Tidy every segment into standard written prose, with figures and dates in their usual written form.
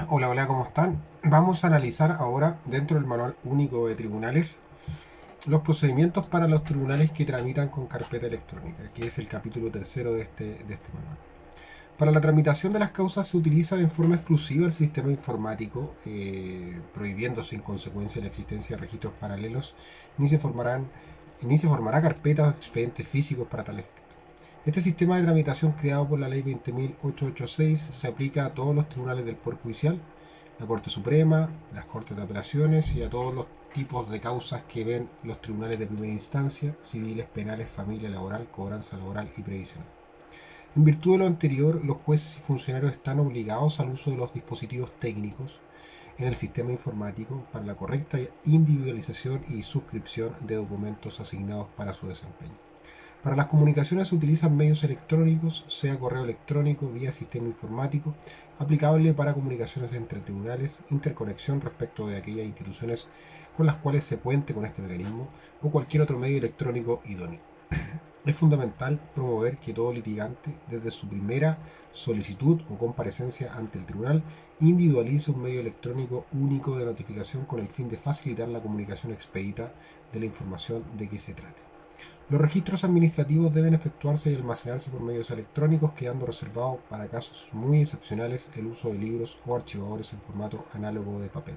Hola, hola, ¿cómo están? Vamos a analizar ahora, dentro del Manual Único de Tribunales, los procedimientos para los tribunales que tramitan con carpeta electrónica, que es el capítulo tercero de este manual. Para la tramitación de las causas se utiliza en forma exclusiva el sistema informático, prohibiéndose en consecuencia la existencia de registros paralelos, ni se formarán ni se formará carpetas o expedientes físicos para tal efecto. Este sistema de tramitación creado por la Ley 20.886 se aplica a todos los tribunales del Poder Judicial, la Corte Suprema, las Cortes de Apelaciones y a todos los tipos de causas que ven los tribunales de primera instancia, civiles, penales, familia, laboral, cobranza laboral y previsional. En virtud de lo anterior, los jueces y funcionarios están obligados al uso de los dispositivos técnicos en el sistema informático para la correcta individualización y suscripción de documentos asignados para su desempeño. Para las comunicaciones se utilizan medios electrónicos, sea correo electrónico, vía sistema informático, aplicable para comunicaciones entre tribunales, interconexión respecto de aquellas instituciones con las cuales se cuente con este mecanismo o cualquier otro medio electrónico idóneo. Es fundamental promover que todo litigante, desde su primera solicitud o comparecencia ante el tribunal, individualice un medio electrónico único de notificación con el fin de facilitar la comunicación expedita de la información de que se trate. Los registros administrativos deben efectuarse y almacenarse por medios electrónicos, quedando reservado para casos muy excepcionales el uso de libros o archivadores en formato análogo de papel.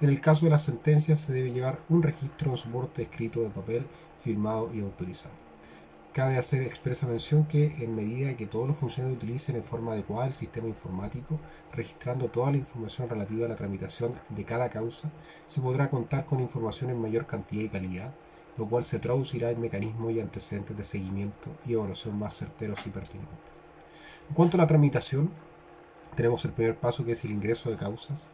En el caso de las sentencias se debe llevar un registro en soporte escrito de papel, firmado y autorizado. Cabe hacer expresa mención que, en medida que todos los funcionarios utilicen en forma adecuada el sistema informático, registrando toda la información relativa a la tramitación de cada causa, se podrá contar con información en mayor cantidad y calidad, lo cual se traducirá en mecanismos y antecedentes de seguimiento y evaluación más certeros y pertinentes. En cuanto a la tramitación, tenemos el primer paso, que es el ingreso de causas.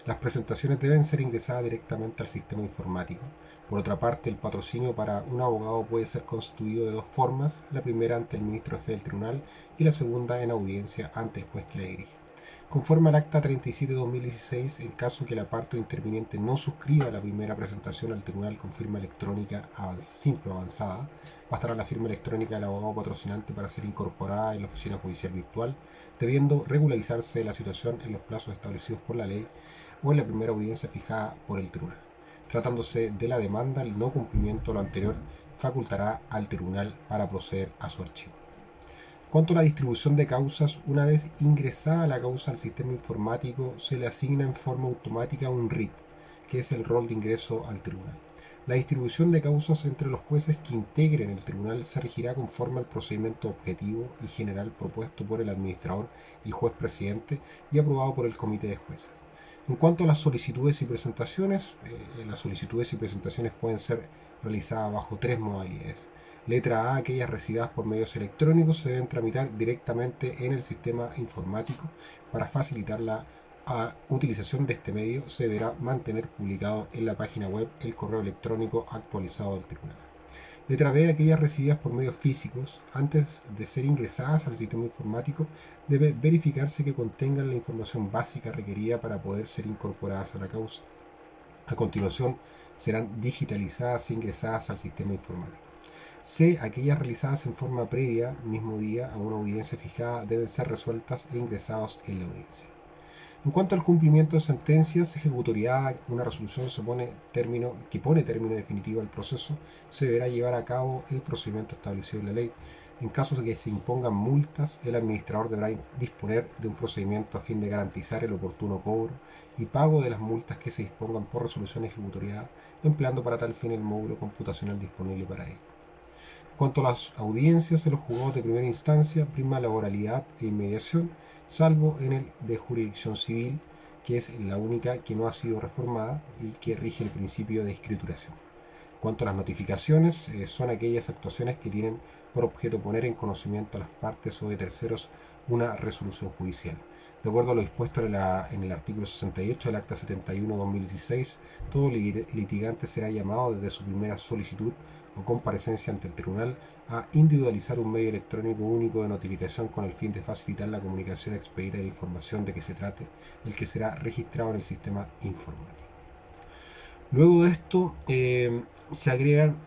Las presentaciones deben ser ingresadas directamente al sistema informático. Por otra parte, el patrocinio para un abogado puede ser constituido de dos formas: la primera ante el ministro de fe del tribunal y la segunda en audiencia ante el juez que la dirige. Conforme al acta 37-2016, en caso que la parte interviniente no suscriba la primera presentación al tribunal con firma electrónica simple o avanzada, bastará la firma electrónica del abogado patrocinante para ser incorporada en la oficina judicial virtual, debiendo regularizarse la situación en los plazos establecidos por la ley o en la primera audiencia fijada por el tribunal. Tratándose de la demanda, el no cumplimiento de lo anterior facultará al tribunal para proceder a su archivo. Cuanto a la distribución de causas, una vez ingresada la causa al sistema informático, se le asigna en forma automática un RIT, que es el rol de ingreso al tribunal. La distribución de causas entre los jueces que integren el tribunal se regirá conforme al procedimiento objetivo y general propuesto por el administrador y juez presidente y aprobado por el comité de jueces. En cuanto a las solicitudes y presentaciones, las solicitudes y presentaciones pueden ser realizadas bajo tres modalidades. Letra A: aquellas recibidas por medios electrónicos se deben tramitar directamente en el sistema informático. Para facilitar la utilización de este medio, se deberá mantener publicado en la página web el correo electrónico actualizado del tribunal. Letra B: aquellas recibidas por medios físicos, antes de ser ingresadas al sistema informático, debe verificarse que contengan la información básica requerida para poder ser incorporadas a la causa. A continuación, serán digitalizadas e ingresadas al sistema informático. C: aquellas realizadas en forma previa, mismo día, a una audiencia fijada, deben ser resueltas e ingresadas en la audiencia. En cuanto al cumplimiento de sentencias, ejecutoriada una resolución que pone término definitivo al proceso, se deberá llevar a cabo el procedimiento establecido en la ley. En caso de que se impongan multas, el administrador deberá disponer de un procedimiento a fin de garantizar el oportuno cobro y pago de las multas que se dispongan por resolución ejecutoriada, empleando para tal fin el módulo computacional disponible para ello. En cuanto a las audiencias en los juzgados de primera instancia, prima la oralidad e inmediación, salvo en el de jurisdicción civil, que es la única que no ha sido reformada y que rige el principio de escrituración. En cuanto a las notificaciones, son aquellas actuaciones que tienen por objeto poner en conocimiento a las partes o de terceros una resolución judicial. De acuerdo a lo dispuesto en el artículo 68 del Acta 71-2016, todo litigante será llamado desde su primera solicitud o comparecencia ante el tribunal a individualizar un medio electrónico único de notificación con el fin de facilitar la comunicación expedita de la información de que se trate, el que será registrado en el sistema informático. Luego de esto, se agregan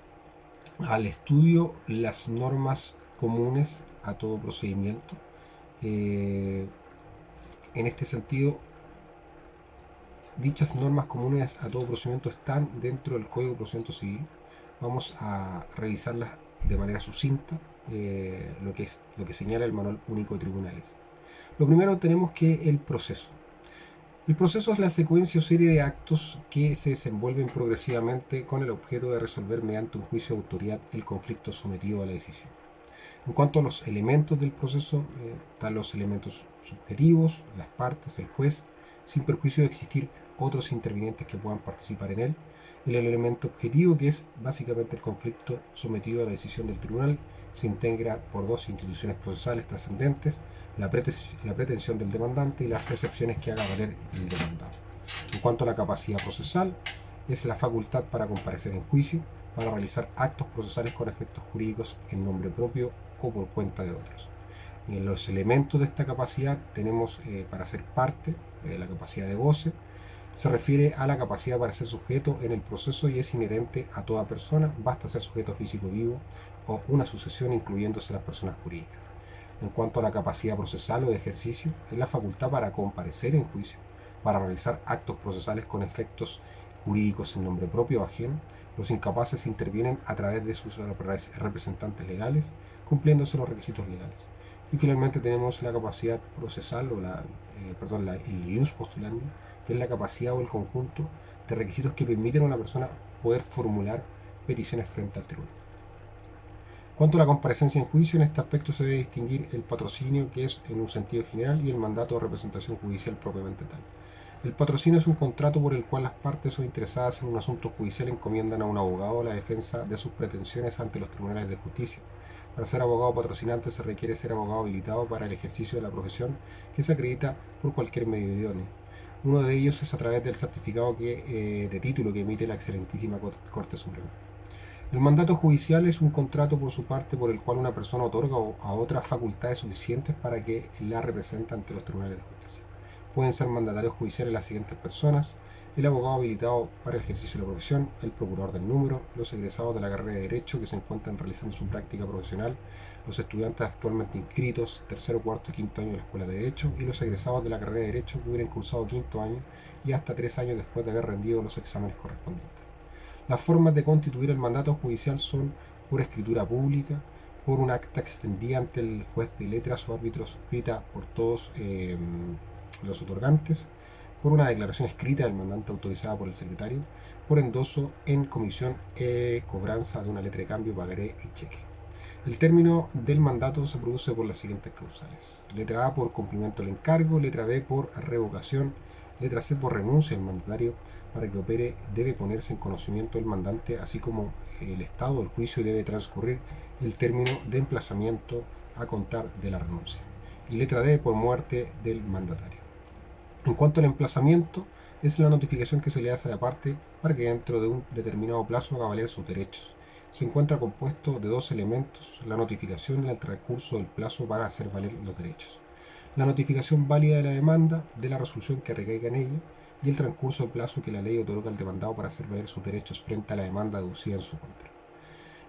al estudio las normas comunes a todo procedimiento. Eh, En este sentido, dichas normas comunes a todo procedimiento están dentro del Código de Procedimiento Civil. Vamos a revisarlas de manera sucinta, lo que señala el Manual Único de Tribunales. Lo primero tenemos que el proceso. El proceso es la secuencia o serie de actos que se desenvuelven progresivamente con el objeto de resolver mediante un juicio de autoridad el conflicto sometido a la decisión. En cuanto a los elementos del proceso, están los elementos subjetivos, las partes, el juez, sin perjuicio de existir otros intervinientes que puedan participar en él. El elemento objetivo, que es básicamente el conflicto sometido a la decisión del tribunal, se integra por dos instituciones procesales trascendentes, la pretensión del demandante y las excepciones que haga valer el demandado. En cuanto a la capacidad procesal, es la facultad para comparecer en juicio, para realizar actos procesales con efectos jurídicos en nombre propio o por cuenta de otros. Y en los elementos de esta capacidad tenemos para ser parte, la capacidad de goce, se refiere a la capacidad para ser sujeto en el proceso y es inherente a toda persona, basta ser sujeto físico vivo o una sucesión incluyéndose las personas jurídicas. En cuanto a la capacidad procesal o de ejercicio, es la facultad para comparecer en juicio, para realizar actos procesales con efectos jurídicos en nombre propio o ajeno. Los incapaces intervienen a través de sus representantes legales, cumpliéndose los requisitos legales. Y finalmente tenemos la capacidad procesal o el ius postulandi, que es la capacidad o el conjunto de requisitos que permiten a una persona poder formular peticiones frente al tribunal. Cuanto a la comparecencia en juicio, en este aspecto se debe distinguir el patrocinio, que es en un sentido general, y el mandato de representación judicial propiamente tal. El patrocinio es un contrato por el cual las partes o interesadas en un asunto judicial encomiendan a un abogado la defensa de sus pretensiones ante los tribunales de justicia. Para ser abogado patrocinante se requiere ser abogado habilitado para el ejercicio de la profesión, que se acredita por cualquier medio idóneo. Uno de ellos es a través del certificado de título que emite la excelentísima Corte Suprema. El mandato judicial es un contrato por su parte por el cual una persona otorga a otras facultades suficientes para que la represente ante los tribunales de justicia. Pueden ser mandatarios judiciales las siguientes personas: el abogado habilitado para el ejercicio de la profesión, el procurador del número, los egresados de la carrera de Derecho que se encuentran realizando su práctica profesional, los estudiantes actualmente inscritos, tercero, cuarto y quinto año de la Escuela de Derecho, y los egresados de la carrera de Derecho que hubieran cursado quinto año y hasta 3 años después de haber rendido los exámenes correspondientes. Las formas de constituir el mandato judicial son por escritura pública, por un acta extendida ante el juez de letras o árbitro suscrita por todos los otorgantes, por una declaración escrita del mandante autorizada por el secretario, por endoso en comisión cobranza de una letra de cambio, pagaré y cheque. El término del mandato se produce por las siguientes causales: letra A por cumplimiento del encargo, letra B por revocación, letra C por renuncia del mandatario. Para que opere debe ponerse en conocimiento del mandante, así como el estado del juicio, debe transcurrir el término de emplazamiento a contar de la renuncia. Y letra D por muerte del mandatario. En cuanto al emplazamiento, es la notificación que se le hace a la parte para que dentro de un determinado plazo haga valer sus derechos. Se encuentra compuesto de dos elementos: la notificación y el transcurso del plazo para hacer valer los derechos. La notificación válida de la demanda, de la resolución que recaiga en ella, y el transcurso del plazo que la ley otorga al demandado para hacer valer sus derechos frente a la demanda aducida en su contra.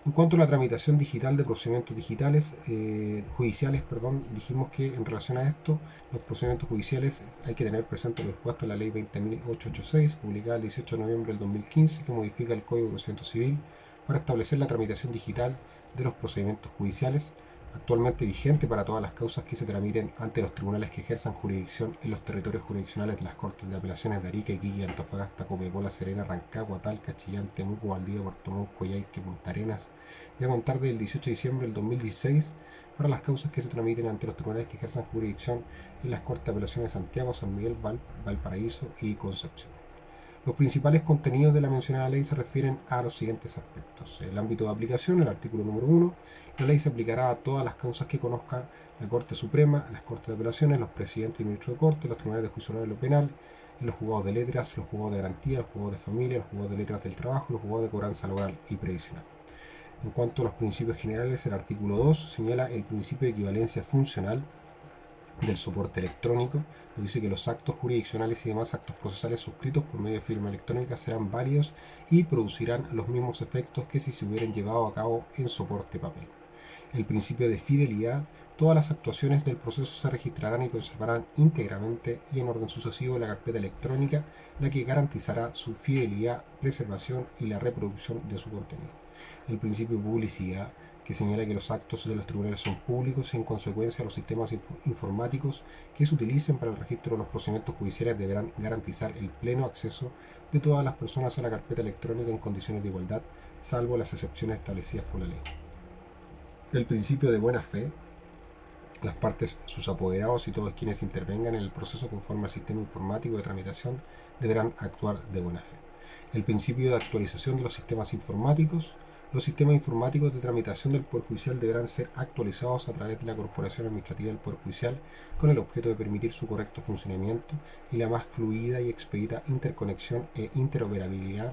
En cuanto a la tramitación digital de procedimientos judiciales, dijimos que en relación a esto, los procedimientos judiciales hay que tener presente lo dispuesto en la ley 20.886, publicada el 18 de noviembre del 2015, que modifica el Código de Procedimiento Civil para establecer la tramitación digital de los procedimientos judiciales, actualmente vigente para todas las causas que se tramiten ante los tribunales que ejerzan jurisdicción en los territorios jurisdiccionales de las Cortes de Apelaciones de Arica, Iquique, Antofagasta, Copiapó, La Serena, Rancagua, Talca, Chillán, Temuco, Valdivia, Puerto Montt, Coyhaique, Punta Arenas, y a contar del 18 de diciembre del 2016 para las causas que se tramiten ante los tribunales que ejerzan jurisdicción en las Cortes de Apelaciones de Santiago, San Miguel, Valparaíso y Concepción. Los principales contenidos de la mencionada ley se refieren a los siguientes aspectos: el ámbito de aplicación, el artículo número 1. La ley se aplicará a todas las causas que conozca la Corte Suprema, las Cortes de Apelaciones, los presidentes y ministros de Corte, los tribunales de juicio oral y lo penal, los juzgados de letras, los juzgados de garantía, los juzgados de familia, los juzgados de letras del trabajo, los juzgados de cobranza laboral y previsional. En cuanto a los principios generales, el artículo 2 señala el principio de equivalencia funcional del soporte electrónico. Nos dice que los actos jurisdiccionales y demás actos procesales suscritos por medio de firma electrónica serán válidos y producirán los mismos efectos que si se hubieran llevado a cabo en soporte papel. El principio de fidelidad. Todas las actuaciones del proceso se registrarán y conservarán íntegramente y en orden sucesivo en la carpeta electrónica, la que garantizará su fidelidad, preservación y la reproducción de su contenido. El principio de publicidad, que señala que los actos de los tribunales son públicos y en consecuencia los sistemas informáticos que se utilicen para el registro de los procedimientos judiciales deberán garantizar el pleno acceso de todas las personas a la carpeta electrónica en condiciones de igualdad, salvo las excepciones establecidas por la ley. El principio de buena fe. Las partes, sus apoderados y todos quienes intervengan en el proceso conforme al sistema informático de tramitación deberán actuar de buena fe. El principio de actualización de los sistemas informáticos. Los sistemas informáticos de tramitación del Poder Judicial deberán ser actualizados a través de la Corporación Administrativa del Poder Judicial con el objeto de permitir su correcto funcionamiento y la más fluida y expedita interconexión e interoperabilidad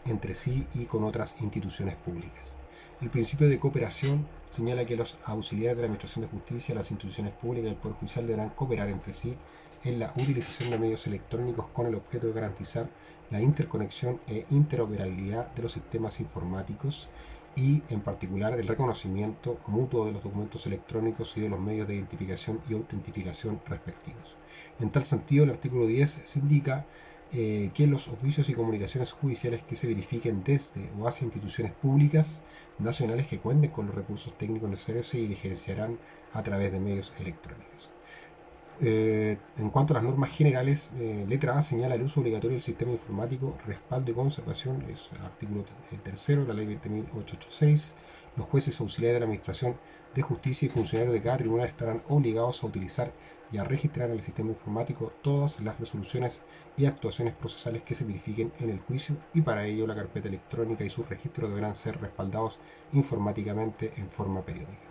entre sí y con otras instituciones públicas. El principio de cooperación señala que los auxiliares de la Administración de Justicia, las instituciones públicas y el Poder Judicial deberán cooperar entre sí en la utilización de medios electrónicos con el objeto de garantizar la interconexión e interoperabilidad de los sistemas informáticos y, en particular, el reconocimiento mutuo de los documentos electrónicos y de los medios de identificación y autentificación respectivos. En tal sentido, el artículo 10 se indica que los oficios y comunicaciones judiciales que se verifiquen desde o hacia instituciones públicas nacionales que cuenten con los recursos técnicos necesarios se diligenciarán a través de medios electrónicos. En cuanto a las normas generales, letra A señala el uso obligatorio del sistema informático, respaldo y conservación, es el artículo 3 de la ley 20.886. Los jueces auxiliares de la Administración de Justicia y funcionarios de cada tribunal estarán obligados a utilizar y a registrar en el sistema informático todas las resoluciones y actuaciones procesales que se verifiquen en el juicio, y para ello la carpeta electrónica y sus registros deberán ser respaldados informáticamente en forma periódica.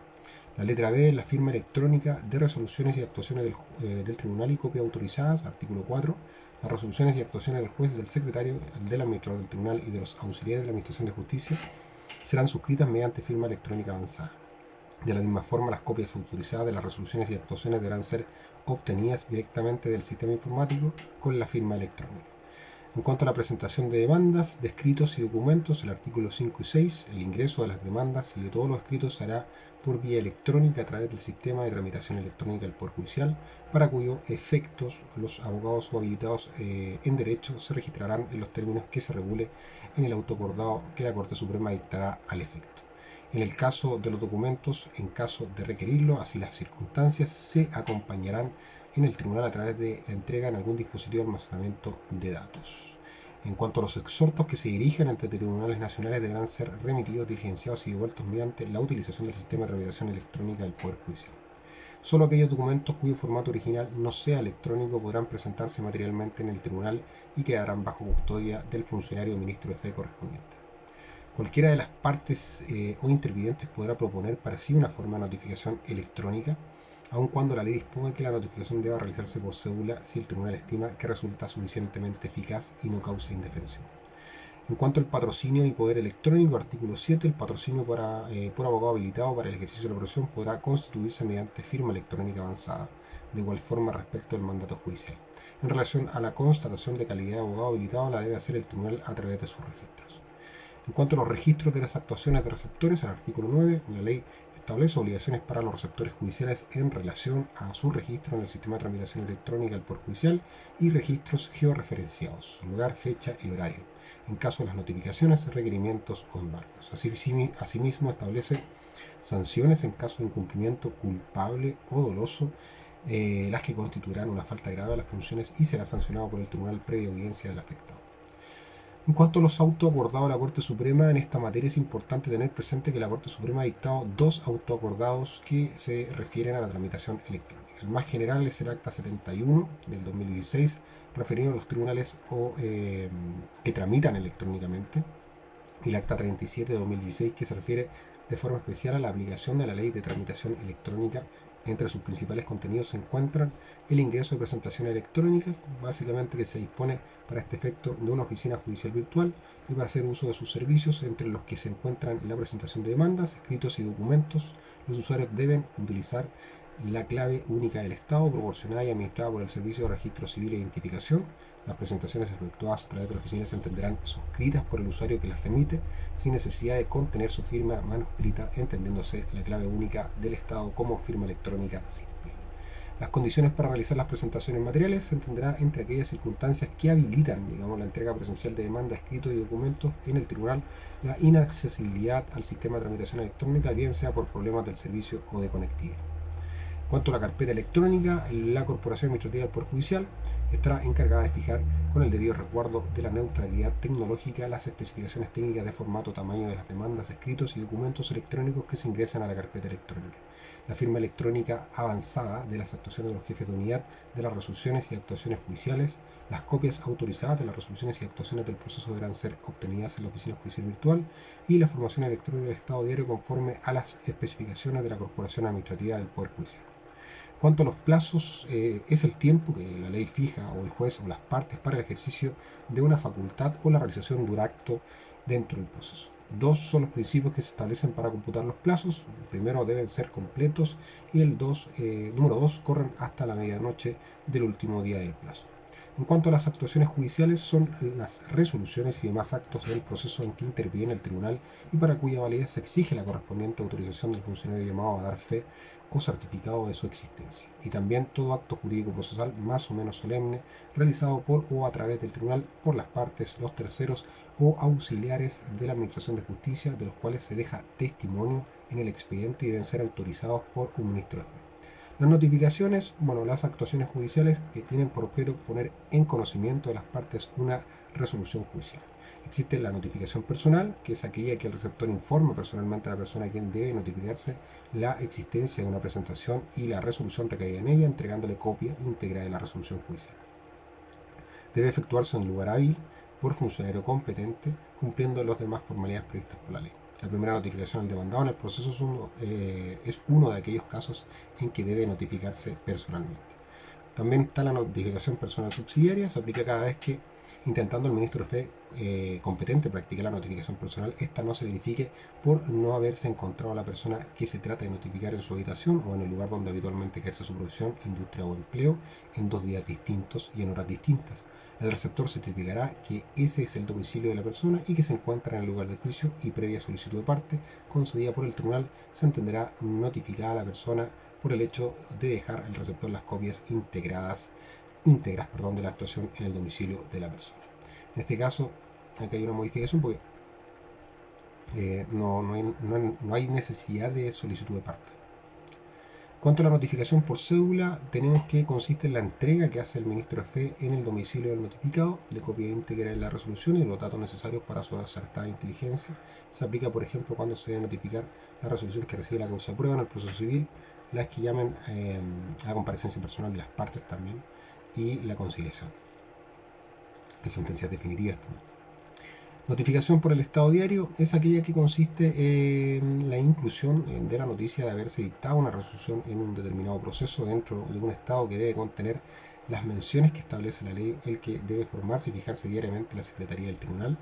La letra B es la firma electrónica de resoluciones y actuaciones del tribunal y copias autorizadas, artículo 4. Las resoluciones y actuaciones del juez, del secretario, del administrador del tribunal y de los auxiliares de la Administración de Justicia serán suscritas mediante firma electrónica avanzada. De la misma forma, las copias autorizadas de las resoluciones y actuaciones deberán ser obtenidas directamente del sistema informático con la firma electrónica. En cuanto a la presentación de demandas, de escritos y documentos, el artículo 5 y 6, el ingreso de las demandas y de todos los escritos se hará por vía electrónica a través del sistema de tramitación electrónica del Poder Judicial, para cuyos efectos los abogados o habilitados en derecho se registrarán en los términos que se regule en el auto acordado que la Corte Suprema dictará al efecto. En el caso de los documentos, en caso de requerirlo, así las circunstancias, se acompañarán en el tribunal a través de la entrega en algún dispositivo de almacenamiento de datos. En cuanto a los exhortos que se dirigen ante tribunales nacionales, deberán ser remitidos, diligenciados y devueltos mediante la utilización del sistema de tramitación electrónica del Poder Judicial. Solo aquellos documentos cuyo formato original no sea electrónico podrán presentarse materialmente en el tribunal y quedarán bajo custodia del funcionario o ministro de fe correspondiente. Cualquiera de las partes o intervinientes podrá proponer para sí una forma de notificación electrónica, aun cuando la ley disponga que la notificación deba realizarse por cédula si el tribunal estima que resulta suficientemente eficaz y no causa indefensión. En cuanto al patrocinio y poder electrónico, artículo 7, el patrocinio por abogado habilitado para el ejercicio de la profesión podrá constituirse mediante firma electrónica avanzada, de igual forma respecto del mandato judicial. En relación a la constatación de calidad de abogado habilitado, la debe hacer el tribunal a través de sus registros. En cuanto a los registros de las actuaciones de receptores, el artículo 9, la ley establece obligaciones para los receptores judiciales en relación a su registro en el sistema de tramitación electrónica del Poder Judicial y registros georreferenciados, lugar, fecha y horario, en caso de las notificaciones, requerimientos o embargos. Asimismo, establece sanciones en caso de incumplimiento culpable o doloso, las que constituirán una falta grave a las funciones y será sancionado por el tribunal previa audiencia del afectado. En cuanto a los autos acordados de la Corte Suprema, en esta materia es importante tener presente que la Corte Suprema ha dictado dos autoacordados que se refieren a la tramitación electrónica. El más general es el Acta 71 del 2016, referido a los tribunales que tramitan electrónicamente, y el Acta 37 de 2016, que se refiere de forma especial a la aplicación de la Ley de Tramitación Electrónica. Entre sus principales contenidos se encuentran el ingreso de presentaciones electrónicas, básicamente que se dispone para este efecto de una oficina judicial virtual y para hacer uso de sus servicios, entre los que se encuentran la presentación de demandas, escritos y documentos. Los usuarios deben utilizar la clave única del Estado proporcionada y administrada por el Servicio de Registro Civil e Identificación. Las presentaciones efectuadas a través de la oficina se entenderán suscritas por el usuario que las remite, sin necesidad de contener su firma manuscrita, entendiéndose la clave única del Estado como firma electrónica simple. Las condiciones para realizar las presentaciones materiales se entenderá entre aquellas circunstancias que habilitan, digamos, la entrega presencial de demanda, escritos y documentos en el tribunal, la inaccesibilidad al sistema de tramitación electrónica, bien sea por problemas del servicio o de conectividad. Cuanto a la carpeta electrónica, la Corporación Administrativa del Poder Judicial estará encargada de fijar con el debido resguardo de la neutralidad tecnológica las especificaciones técnicas de formato, tamaño de las demandas, escritos y documentos electrónicos que se ingresan a la carpeta electrónica. La firma electrónica avanzada de las actuaciones de los jefes de unidad de las resoluciones y actuaciones judiciales. Las copias autorizadas de las resoluciones y actuaciones del proceso deberán ser obtenidas en la oficina judicial virtual, y la formación electrónica del Estado diario conforme a las especificaciones de la Corporación Administrativa del Poder Judicial. Cuanto a los plazos, es el tiempo que la ley fija o el juez o las partes para el ejercicio de una facultad o la realización de un acto dentro del proceso. Dos son los principios que se establecen para computar los plazos. El primero, deben ser completos, y el número 2, corren hasta la medianoche del último día del plazo. En cuanto a las actuaciones judiciales, son las resoluciones y demás actos del proceso en que interviene el tribunal y para cuya validez se exige la correspondiente autorización del funcionario llamado a dar fe o certificado de su existencia, y también todo acto jurídico procesal más o menos solemne realizado por o a través del tribunal por las partes, los terceros o auxiliares de la Administración de Justicia, de los cuales se deja testimonio en el expediente y deben ser autorizados por un ministro de fe. Las notificaciones, las actuaciones judiciales que tienen por objeto poner en conocimiento de las partes una resolución judicial. Existe la notificación personal, que es aquella que el receptor informa personalmente a la persona a quien debe notificarse la existencia de una presentación y la resolución recaída en ella, entregándole copia íntegra de la resolución judicial. Debe efectuarse en lugar hábil por funcionario competente, cumpliendo las demás formalidades previstas por la ley. La primera notificación al demandado en el proceso es uno de aquellos casos en que debe notificarse personalmente. También está la notificación personal subsidiaria. Se aplica cada vez que, intentando el ministro de fe competente practicar la notificación personal, esta no se verifique por no haberse encontrado a la persona que se trata de notificar en su habitación o en el lugar donde habitualmente ejerce su profesión, industria o empleo, en 2 días distintos y en horas distintas. El receptor certificará que ese es el domicilio de la persona y que se encuentra en el lugar de juicio, y previa solicitud de parte concedida por el tribunal se entenderá notificada a la persona por el hecho de dejar al receptor las copias íntegras de la actuación en el domicilio de la persona. En este caso, aquí hay una modificación porque no hay necesidad de solicitud de parte. Cuanto a la notificación por cédula, tenemos que consiste en la entrega que hace el ministro de fe en el domicilio del notificado de copia íntegra de la resolución y de los datos necesarios para su acertada inteligencia. Se aplica, por ejemplo, cuando se debe notificar las resoluciones que recibe la causa de prueba en el proceso civil, las que llamen a comparecencia personal de las partes también, y la conciliación. Las sentencias definitivas también. Notificación por el Estado diario es aquella que consiste en la inclusión de la noticia de haberse dictado una resolución en un determinado proceso dentro de un Estado, que debe contener las menciones que establece la ley, el que debe formarse y fijarse diariamente la Secretaría del Tribunal,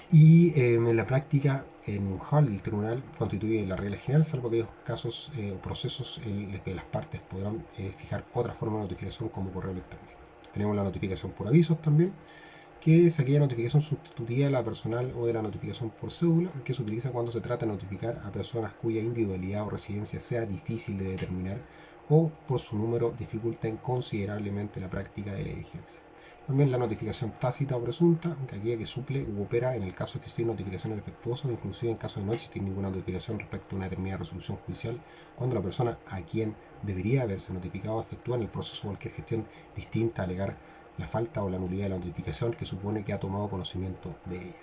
y en la práctica en un hall del tribunal constituye la regla general, salvo aquellos casos o procesos en los que las partes podrán fijar otra forma de notificación como correo electrónico. Tenemos la notificación por avisos también, que es aquella notificación sustitutiva de la personal o de la notificación por cédula, que se utiliza cuando se trata de notificar a personas cuya individualidad o residencia sea difícil de determinar o por su número dificulten considerablemente la práctica de la diligencia. También la notificación tácita o presunta, que aquella que suple u opera en el caso de existir notificaciones defectuosas o inclusive en caso de no existir ninguna notificación respecto a una determinada resolución judicial, cuando la persona a quien debería haberse notificado efectúa en el proceso cualquier gestión distinta a alegar la falta o la nulidad de la notificación que supone que ha tomado conocimiento de ella.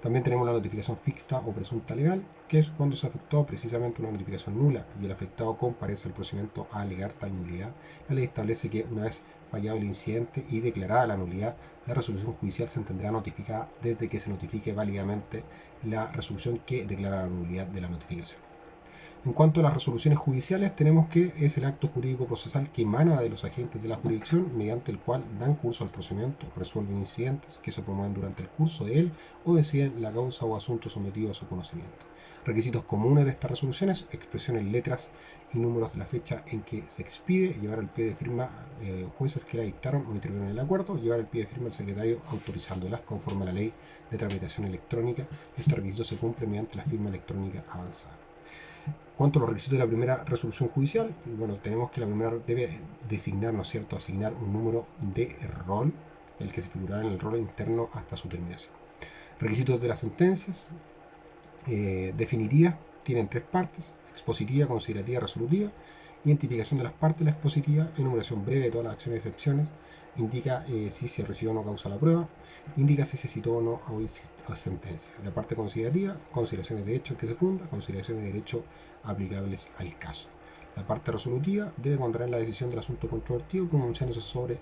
También tenemos la notificación ficta o presunta legal, que es cuando se efectuó precisamente una notificación nula y el afectado comparece al procedimiento a alegar tal nulidad. La ley establece que una vez fallado el incidente y declarada la nulidad, la resolución judicial se entenderá notificada desde que se notifique válidamente la resolución que declara la nulidad de la notificación. En cuanto a las resoluciones judiciales, tenemos que es el acto jurídico procesal que emana de los agentes de la jurisdicción, mediante el cual dan curso al procedimiento, resuelven incidentes que se promueven durante el curso de él o deciden la causa o asunto sometido a su conocimiento. Requisitos comunes de estas resoluciones: expresiones, letras y números de la fecha en que se expide, llevar al pie de firma jueces que la dictaron o intervinieron en el acuerdo, llevar al pie de firma al secretario autorizándolas conforme a la ley de tramitación electrónica. Este requisito se cumple mediante la firma electrónica avanzada. Cuanto a los requisitos de la primera resolución judicial, bueno, tenemos que la primera debe designar, ¿no es cierto?, asignar un número de rol, el que se figurará en el rol interno hasta su terminación. Requisitos de las sentencias definitivas tienen tres partes: expositiva, considerativa, resolutiva. Identificación de las partes de la expositiva, enumeración breve de todas las acciones y excepciones, indica si se recibió o no causa la prueba, indica si se citó o no a sentencia. La parte considerativa, consideraciones de hecho en que se funda, consideraciones de derecho aplicables al caso. La parte resolutiva debe contener la decisión del asunto controvertido, pronunciándose sobre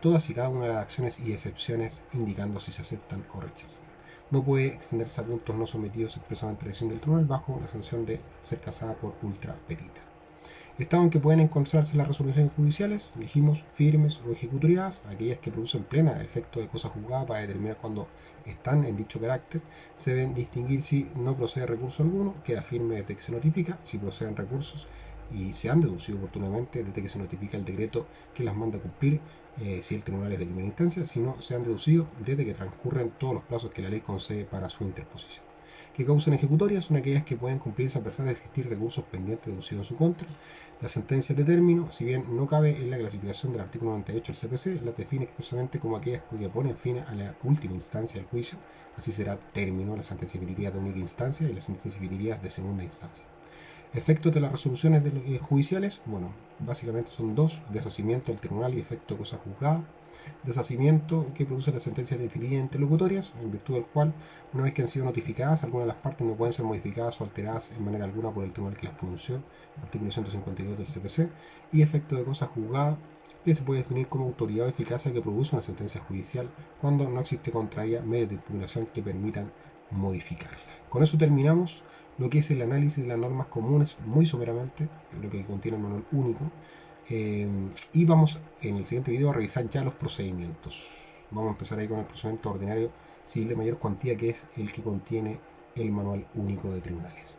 todas y cada una de las acciones y excepciones, indicando si se aceptan o rechazan. No puede extenderse a puntos no sometidos expresamente a la decisión del tribunal bajo la sanción de ser casada por ultra petita. Estado en que pueden encontrarse las resoluciones judiciales: dijimos firmes o ejecutoriadas, aquellas que producen plena efecto de cosa juzgada para determinar cuándo están en dicho carácter. Se deben distinguir si no procede recurso alguno, queda firme desde que se notifica; si proceden recursos y se han deducido oportunamente desde que se notifica el decreto que las manda a cumplir, si el tribunal es de primera instancia; si no, se han deducido desde que transcurren todos los plazos que la ley concede para su interposición. Que causan ejecutorias son aquellas que pueden cumplirse a pesar de existir recursos pendientes deducidos en su contra. Las sentencias de término, si bien no cabe en la clasificación del artículo 98 del CPC, las define expresamente como aquellas que ponen fin a la última instancia del juicio. Así será término la sentencia de única instancia y las sentencias de segunda instancia. Efectos de las resoluciones judiciales, bueno, básicamente son dos: deshacimiento del tribunal y efecto de cosa juzgada. Deshacimiento que produce las sentencias definidas interlocutorias, en virtud del cual, una vez que han sido notificadas, algunas de las partes no pueden ser modificadas o alteradas en manera alguna por el tribunal que las pronunció, artículo 152 del CPC. Y efecto de cosa juzgada, que se puede definir como autoridad o eficacia que produce una sentencia judicial cuando no existe contra ella medios de impugnación que permitan modificarla. Con eso terminamos lo que es el análisis de las normas comunes, muy someramente, lo que contiene el manual único. Y vamos en el siguiente video a revisar ya los procedimientos. Vamos a empezar ahí con el procedimiento ordinario civil de mayor cuantía, que es el que contiene el manual único de tribunales.